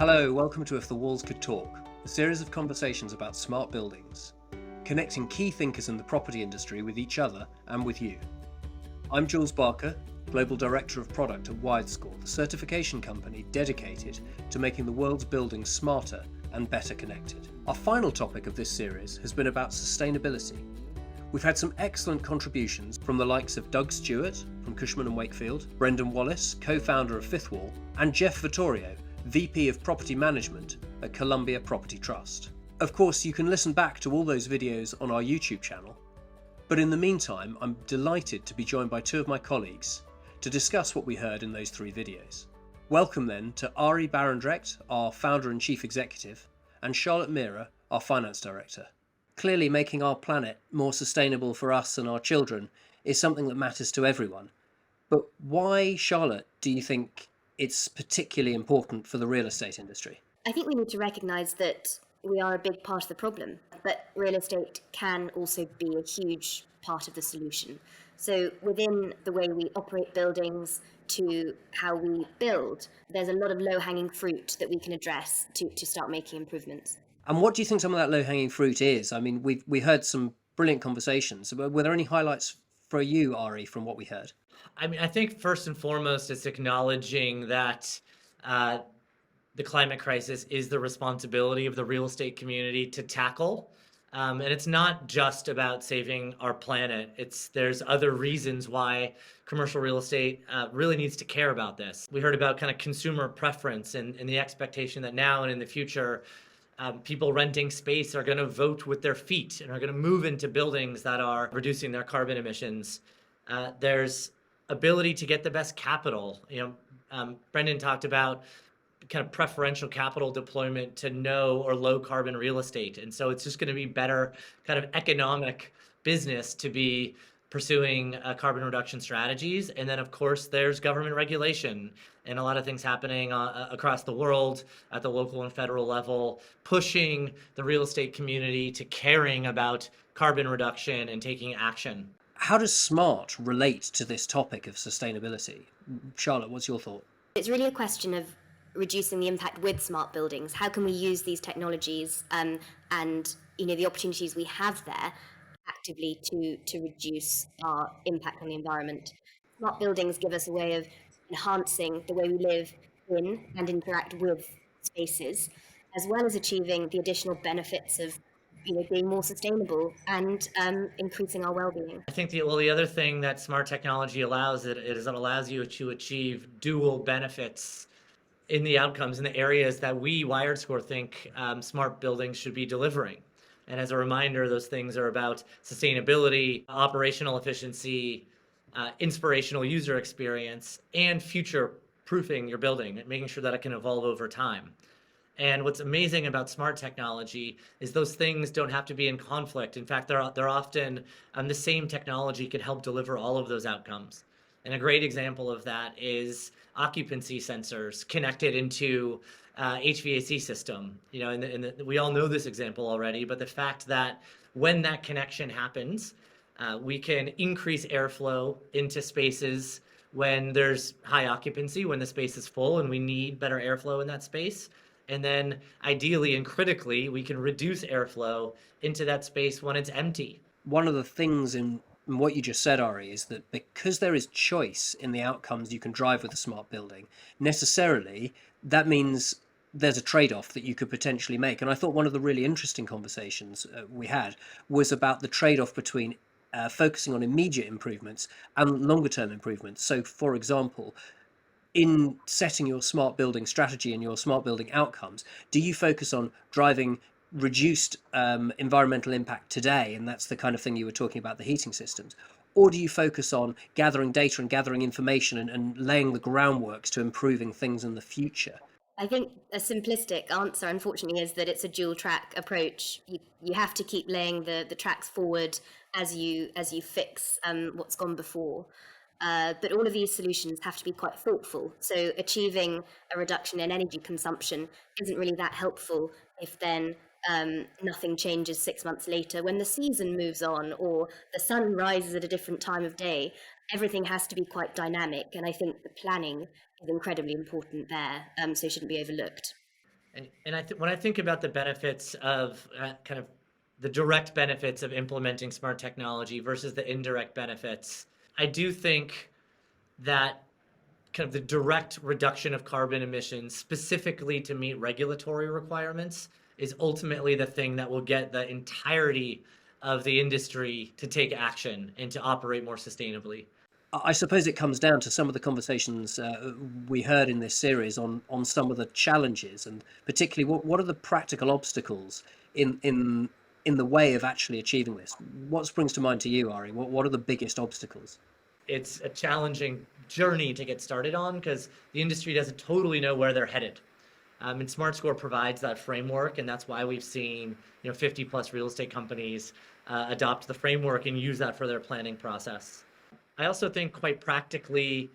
Hello, welcome to If the Walls Could Talk, a series of conversations about smart buildings, connecting key thinkers in the property industry with each other and with you. I'm Jules Barker, Global Director of Product at WiredScore, the certification company dedicated to making the world's buildings smarter and better connected. Our final topic of this series has been about sustainability. We've had some excellent contributions from the likes of Doug Stewart from Cushman & Wakefield, Brendan Wallace, co-founder of Fifth Wall, and Jeff Vittorio, VP of Property Management at Columbia Property Trust. Of course, you can listen back to all those videos on our YouTube channel, but in the meantime, I'm delighted to be joined by two of my colleagues to discuss what we heard in those three videos. Welcome then to Arie Barendrecht, our founder and chief executive, and Charlotte Meara, our finance director. Clearly, making our planet more sustainable for us and our children is something that matters to everyone. But why, Charlotte, do you think it's particularly important for the real estate industry? I think we need to recognise that we are a big part of the problem, but real estate can also be a huge part of the solution. So within the way we operate buildings to how we build, there's a lot of low-hanging fruit that we can address to start making improvements. And what do you think some of that low-hanging fruit is? I mean, we heard some brilliant conversations. Were there any highlights for you, Arie, from what we heard? I think first and foremost, it's acknowledging that the climate crisis is the responsibility of the real estate community to tackle. And it's not just about saving our planet. There's other reasons why commercial real estate really needs to care about this. We heard about kind of consumer preference and the expectation that now and in the future, people renting space are going to vote with their feet and are going to move into buildings that are reducing their carbon emissions. There's ability to get the best capital. Brendan talked about kind of preferential capital deployment to no or low carbon real estate. And so it's just going to be better kind of economic business to be pursuing carbon reduction strategies. And then, of course, there's government regulation and a lot of things happening across the world at the local and federal level, pushing the real estate community to caring about carbon reduction and taking action. How does SMART relate to this topic of sustainability? Charlotte, what's your thought? It's really a question of reducing the impact with smart buildings. How can we use these technologies and the opportunities we have there actively to reduce our impact on the environment? Smart buildings give us a way of enhancing the way we live in and interact with spaces, as well as achieving the additional benefits of being more sustainable and increasing our well-being. I think the other thing that smart technology allows is it allows you to achieve dual benefits in the outcomes in the areas that we, WiredScore, think smart buildings should be delivering. And as a reminder, those things are about sustainability, operational efficiency, inspirational user experience, and future-proofing your building and making sure that it can evolve over time. And what's amazing about smart technology is those things don't have to be in conflict. In fact, they're often the same technology can help deliver all of those outcomes. And a great example of that is occupancy sensors connected into HVAC system. We all know this example already, but the fact that when that connection happens, we can increase airflow into spaces when there's high occupancy, when the space is full and we need better airflow in that space. And then ideally and critically, we can reduce airflow into that space when it's empty. One of the things in what you just said, Arie, is that because there is choice in the outcomes you can drive with a smart building, necessarily that means there's a trade-off that you could potentially make. And I thought one of the really interesting conversations we had was about the trade-off between focusing on immediate improvements and longer-term improvements. So, for example, in setting your smart building strategy and your smart building outcomes, do you focus on driving reduced environmental impact today, and that's the kind of thing you were talking about, the heating systems, or do you focus on gathering data and gathering information and laying the groundworks to improving things in the future? I think a simplistic answer, unfortunately, is that it's a dual track approach. You have to keep laying the tracks forward as you fix what's gone before. But all of these solutions have to be quite thoughtful. So achieving a reduction in energy consumption isn't really that helpful if then nothing changes 6 months later when the season moves on or the sun rises at a different time of day. Everything has to be quite dynamic, and I think the planning is incredibly important there, so it shouldn't be overlooked. And when I think about the benefits of kind of the direct benefits of implementing smart technology versus the indirect benefits, I do think that kind of the direct reduction of carbon emissions specifically to meet regulatory requirements is ultimately the thing that will get the entirety of the industry to take action and to operate more sustainably. I suppose it comes down to some of the conversations we heard in this series on some of the challenges, and particularly what are the practical obstacles in the way of actually achieving this. What springs to mind to you, Arie? What are the biggest obstacles? It's a challenging journey to get started on because the industry doesn't totally know where they're headed. And SmartScore provides that framework, and that's why we've seen 50 plus real estate companies adopt the framework and use that for their planning process. I also think quite practically,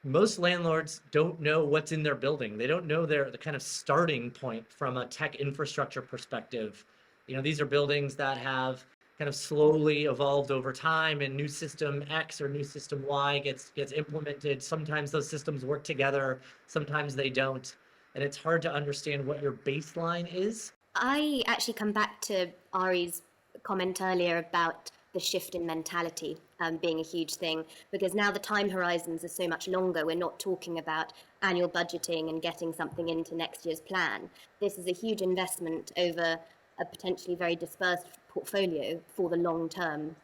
most landlords don't know what's in their building. They don't know the kind of starting point from a tech infrastructure perspective. These are buildings that have kind of slowly evolved over time, and new system X or new system Y gets implemented. Sometimes those systems work together, sometimes they don't. And it's hard to understand what your baseline is. I actually come back to Ari's comment earlier about the shift in mentality being a huge thing, because now the time horizons are so much longer. We're not talking about annual budgeting and getting something into next year's plan. This is a huge investment over a potentially very dispersed portfolio for the long term.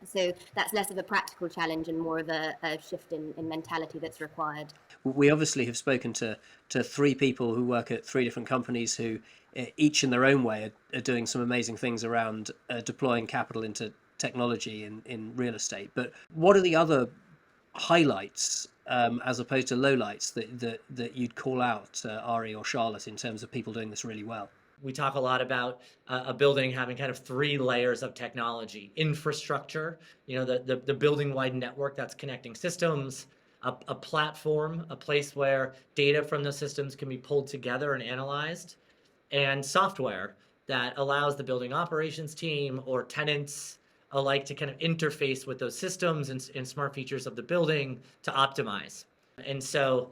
So that's less of a practical challenge and more of a shift in mentality that's required. We obviously have spoken to three people who work at three different companies who each in their own way are doing some amazing things around deploying capital into technology in real estate. But what are the other highlights as opposed to lowlights that you'd call out, Arie or Charlotte, in terms of people doing this really well? We talk a lot about a building having kind of three layers of technology: infrastructure, the building wide network that's connecting systems, a platform, a place where data from those systems can be pulled together and analyzed, and software that allows the building operations team or tenants alike to kind of interface with those systems and smart features of the building to optimize. And so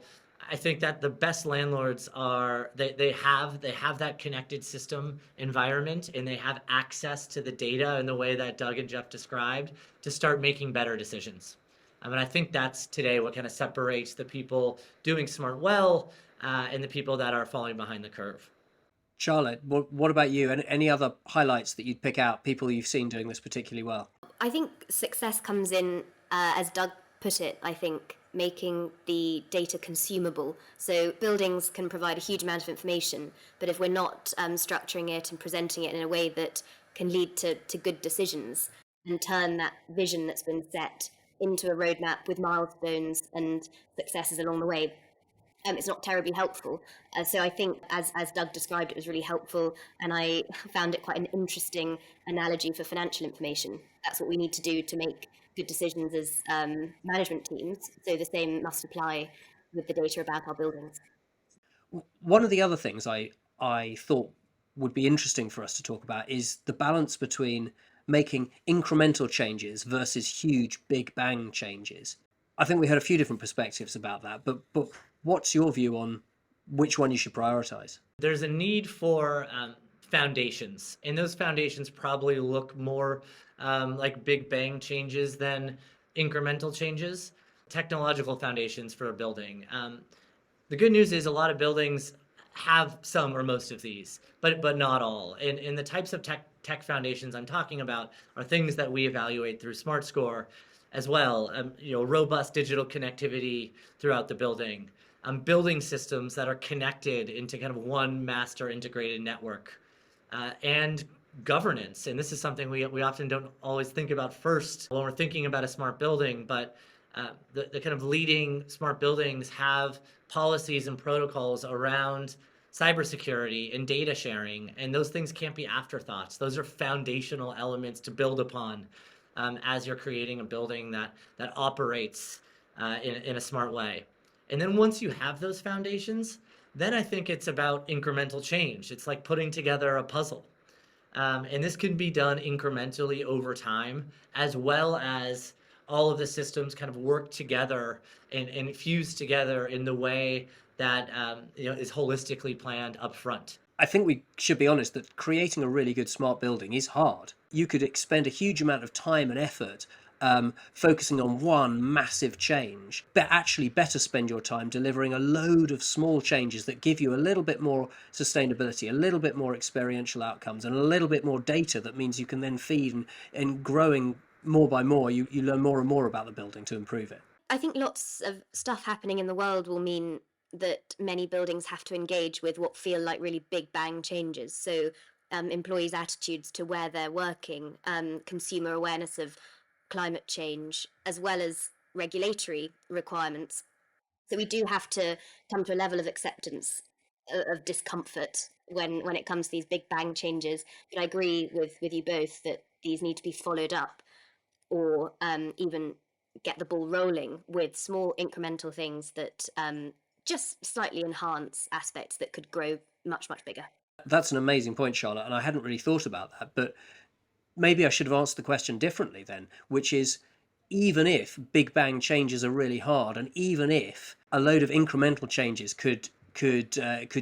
I think that the best landlords are they have that connected system environment, and they have access to the data in the way that Doug and Jeff described to start making better decisions. I mean, I think that's today what kind of separates the people doing smart well and the people that are falling behind the curve. Charlotte, what about you? And any other highlights that you'd pick out, people you've seen doing this particularly well? I think success comes in, as Doug put it, I think, making the data consumable. So buildings can provide a huge amount of information, but if we're not structuring it and presenting it in a way that can lead to good decisions and turn that vision that's been set into a roadmap with milestones and successes along the way, it's not terribly helpful. So I think, as Doug described, it was really helpful, and I found it quite an interesting analogy for financial information. That's what we need to do to make good decisions as management teams. So the same must apply with the data about our buildings. One of the other things I thought would be interesting for us to talk about is the balance between making incremental changes versus huge big bang changes. I think we had a few different perspectives about that, but what's your view on which one you should prioritize? There's a need for foundations, and those foundations probably look more like big bang changes than incremental changes. Technological foundations for a building. The good news is a lot of buildings have some or most of these, but not all. And the types of tech foundations I'm talking about are things that we evaluate through SmartScore as well. Robust digital connectivity throughout the building. Building systems that are connected into kind of one master integrated network, and governance. And this is something we often don't always think about first when we're thinking about a smart building, but the kind of leading smart buildings have policies and protocols around cybersecurity and data sharing, and those things can't be afterthoughts. Those are foundational elements to build upon as you're creating a building that operates in a smart way. And then once you have those foundations, then I think it's about incremental change. It's like putting together a puzzle. And this can be done incrementally over time, as well as all of the systems kind of work together and fuse together in the way that is holistically planned up front. I think we should be honest that creating a really good smart building is hard. You could expend a huge amount of time and effort focusing on one massive change, but actually better spend your time delivering a load of small changes that give you a little bit more sustainability, a little bit more experiential outcomes, and a little bit more data that means you can then feed and growing more by more, you learn more and more about the building to improve it. I think lots of stuff happening in the world will mean that many buildings have to engage with what feel like really big bang changes. So, employees' attitudes to where they're working, consumer awareness of climate change, as well as regulatory requirements. So we do have to come to a level of acceptance of discomfort when it comes to these big bang changes. But I agree with you both that these need to be followed up, or even get the ball rolling with small incremental things that just slightly enhance aspects that could grow much, much bigger. That's an amazing point, Charlotte, and I hadn't really thought about that, but maybe I should have answered the question differently then, which is, even if big bang changes are really hard, and even if a load of incremental changes could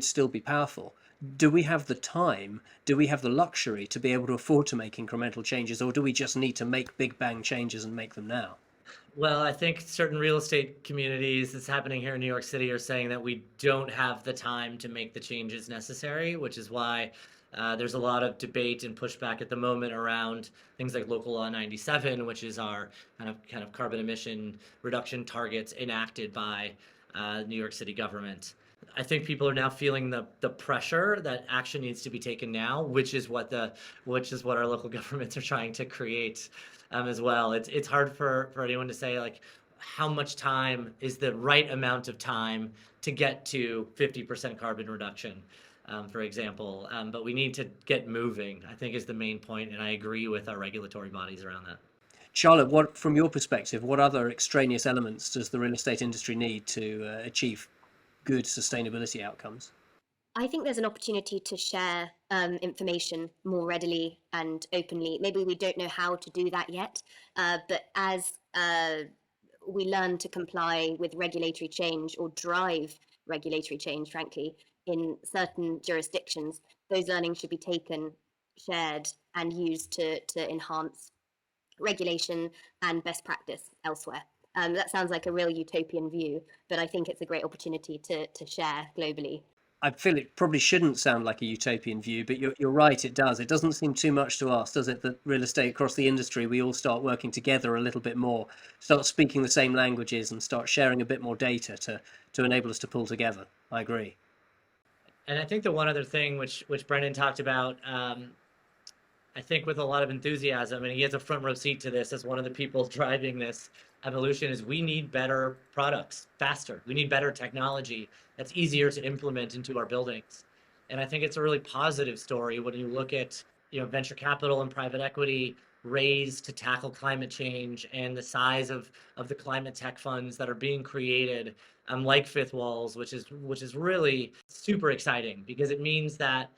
still be powerful, do we have the time, do we have the luxury to be able to afford to make incremental changes, or do we just need to make big bang changes and make them now? Well, I think certain real estate communities that's happening here in New York City are saying that we don't have the time to make the changes necessary, which is why there's a lot of debate and pushback at the moment around things like Local Law 97, which is our kind of carbon emission reduction targets enacted by New York City government. I think people are now feeling the pressure that action needs to be taken now, which is what our local governments are trying to create as well. It's hard for anyone to say like how much time is the right amount of time to get to 50% carbon reduction, for example. But we need to get moving, I think, is the main point, and I agree with our regulatory bodies around that. Charlotte, from your perspective, what other extraneous elements does the real estate industry need to achieve good sustainability outcomes? I think there's an opportunity to share information more readily and openly. Maybe we don't know how to do that yet, but as we learn to comply with regulatory change or drive regulatory change, frankly, in certain jurisdictions, those learnings should be taken, shared, and used to enhance regulation and best practice elsewhere. That sounds like a real utopian view, but I think it's a great opportunity to share globally. I feel it probably shouldn't sound like a utopian view, but you're right, it does. It doesn't seem too much to ask, does it, that real estate across the industry, we all start working together a little bit more, start speaking the same languages and start sharing a bit more data to enable us to pull together. I agree. And I think the one other thing which Brendan talked about, I think with a lot of enthusiasm, and he has a front row seat to this as one of the people driving this evolution, is we need better products faster. We need better technology that's easier to implement into our buildings. And I think it's a really positive story when you look at, venture capital and private equity raised to tackle climate change and the size of the climate tech funds that are being created, like Fifth Walls, which is really super exciting, because it means that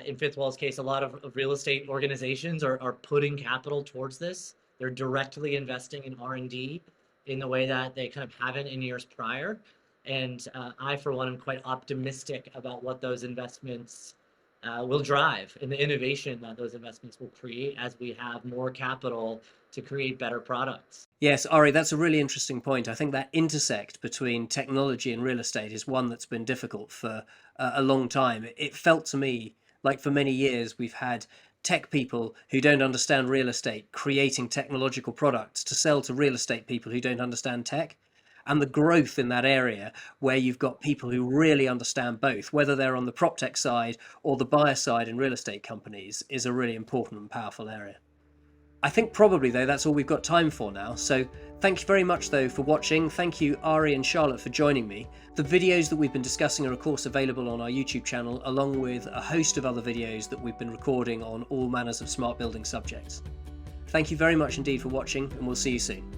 in Fifth Wall's case, a lot of real estate organizations are putting capital towards this. They're directly investing in R&D in the way that they kind of haven't in years prior. And I, for one, am quite optimistic about what those investments will drive and the innovation that those investments will create as we have more capital to create better products. Yes, Arie, that's a really interesting point. I think that intersect between technology and real estate is one that's been difficult for a long time. It felt to me like for many years we've had tech people who don't understand real estate creating technological products to sell to real estate people who don't understand tech. And the growth in that area where you've got people who really understand both, whether they're on the prop tech side or the buyer side in real estate companies, is a really important and powerful area. I think probably, though, that's all we've got time for now. So thank you very much, though, for watching. Thank you, Arie and Charlotte, for joining me. The videos that we've been discussing are, of course, available on our YouTube channel, along with a host of other videos that we've been recording on all manners of smart building subjects. Thank you very much indeed for watching, and we'll see you soon.